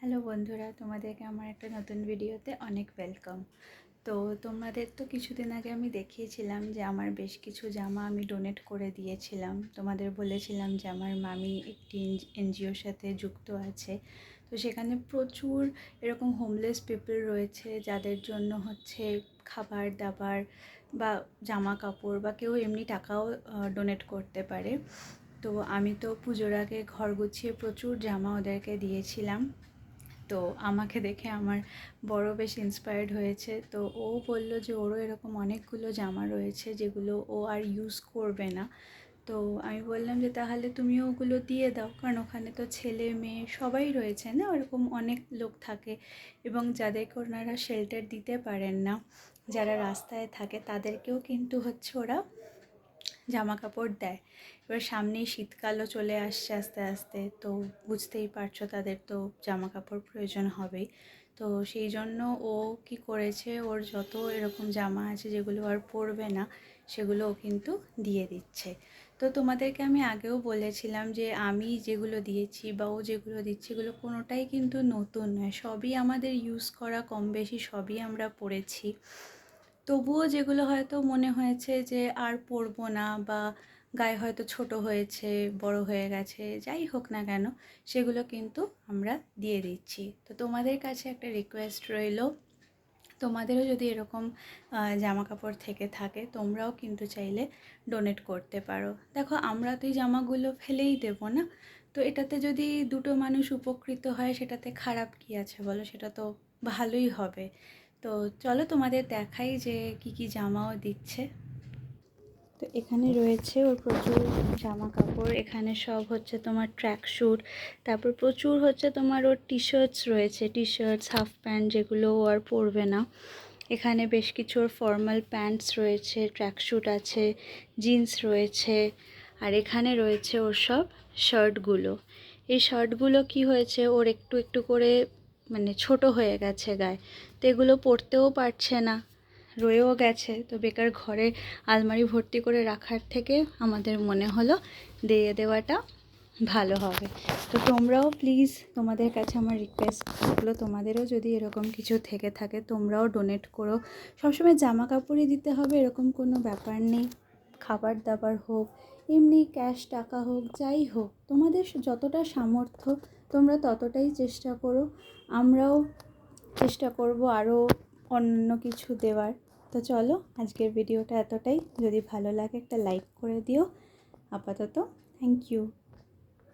Hello বন্ধুরা, তোমাদেরকে আমার একটা নতুন ভিডিওতে অনেক ওয়েলকাম। তো তোমাদের তো কিছুদিন আগে আমি দেখিয়েছিলাম যে আমার বেশ কিছু জামা আমি ডোনেট করে দিয়েছিলাম। তোমাদের বলেছিলাম যে আমার মামি একটি এনজিওর সাথে যুক্ত আছে। তো সেখানে প্রচুর এরকম হোমলেস পিপল রয়েছে যাদের জন্য খাবার দাবার বা জামা কাপড় বা কেউ এমনি টাকাও ডোনেট করতে পারে। তো আমি তো পুজোর আগে ঘর গুছিয়ে প্রচুর জামা ওদেরকে দিয়েছিলাম। তো আমাকে দেখে আমার বড় বেশ ইন্সপায়ার্ড হয়েছে। তো ও বলল যে ওরও এরকম অনেকগুলো জামা রয়েছে যেগুলো ও আর ইউজ করবে না। তো আমি বললাম যে তাহলে তুমিও ওগুলো দিয়ে দাও, কারণ ওখানে তো ছেলে মেয়ে সবাই রয়েছে না, ওরকম অনেক লোক থাকে এবং যাদেরকে ওনারা শেল্টার দিতে পারেন না, যারা রাস্তায় থাকে তাদেরকেও কিন্তু ওরা জামা কাপড় দেয়। এবার সামনেই শীতকালও চলে আসছে আস্তে আস্তে, তো বুঝতেই পারছো তাদের তো জামা কাপড় প্রয়োজন হবেই। তো সেই জন্য ও কি করেছে, ওর যত এরকম জামা আছে যেগুলো আর পরবে না সেগুলো ও কিন্তু দিয়ে দিচ্ছে। তো তোমাদেরকে আমি আগেও বলেছিলাম যে আমি যেগুলো দিয়েছি বা ও যেগুলো দিচ্ছে এগুলো কোনোটাই কিন্তু নতুন নয়, সবই আমাদের ইউজ করা, কম বেশি সবই আমরা পরেছি। তবুও যেগুলো হয়তো মনে হয়েছে যে আর পরবো না বা গায়ে হয়তো ছোট হয়েছে, বড় হয়ে গেছে, যাই হোক না কেন, সেগুলো কিন্তু আমরা দিয়ে দিচ্ছি। তো তোমাদের কাছে একটা রিকোয়েস্ট রইল, তোমাদেরও যদি এরকম জামা কাপড় থেকে থাকে তোমরাও কিন্তু চাইলে ডোনেট করতে পারো। দেখো, আমরা তো এই জামাগুলো ফেলেই দেবো না, তো এটাতে যদি দুটো মানুষ উপকৃত হয় সেটাতে খারাপ কি আছে বলো, সেটা তো ভালোই হবে। তো চলো তোমাদের দেখাই যে কি কি জামাও দিচ্ছে। তো এখানে রয়েছে ওর প্রচুর জামা কাপড়, এখানে সব তোমার ট্র্যাক স্যুট, তারপর প্রচুর তোমার ওর টি শার্টস রয়েছে, টি শার্টস হাফ প্যান্ট যেগুলো ও আর পরবে না। এখানে বেশ কিছু ওর ফর্মাল প্যান্টস রয়েছে, ট্র্যাক স্যুট আছে, জিন্স রয়েছে, আর এখানে রয়েছে ওর সব শার্টগুলো। এই শার্টগুলো কি হয়েছে, ওর একটু একটু করে মানে ছোট হয়ে গেছে গায়ে, তো এগুলো পরতেও পারছে না, রয়েও গেছে। তো বেকার ঘরে আলমারি ভর্তি করে রাখার থেকে আমাদের মনে হলো দিয়ে দেওয়াটা ভালো হবে। তো তোমরাও প্লিজ, তোমাদের কাছে আমার রিকোয়েস্ট থাকলো, তোমাদেরও যদি এরকম কিছু থেকে থাকে তোমরাও ডোনেট করো। সবসময় জামা কাপড়ই দিতে হবে এরকম কোনো ব্যাপার নেই, খাবার দাবার হোক, এমনি ক্যাশ টাকা হোক, যাই হোক, তোমাদের যতটা সামর্থ্য তোমরা ততটাই চেষ্টা করো। আমরাও চেষ্টা করব আরও অন্য কিছু দেওয়ার। তো চলো, আজকের ভিডিওটা এতটাই। যদি ভালো লাগে একটা লাইক করে দিও। আপাতত থ্যাংক ইউ।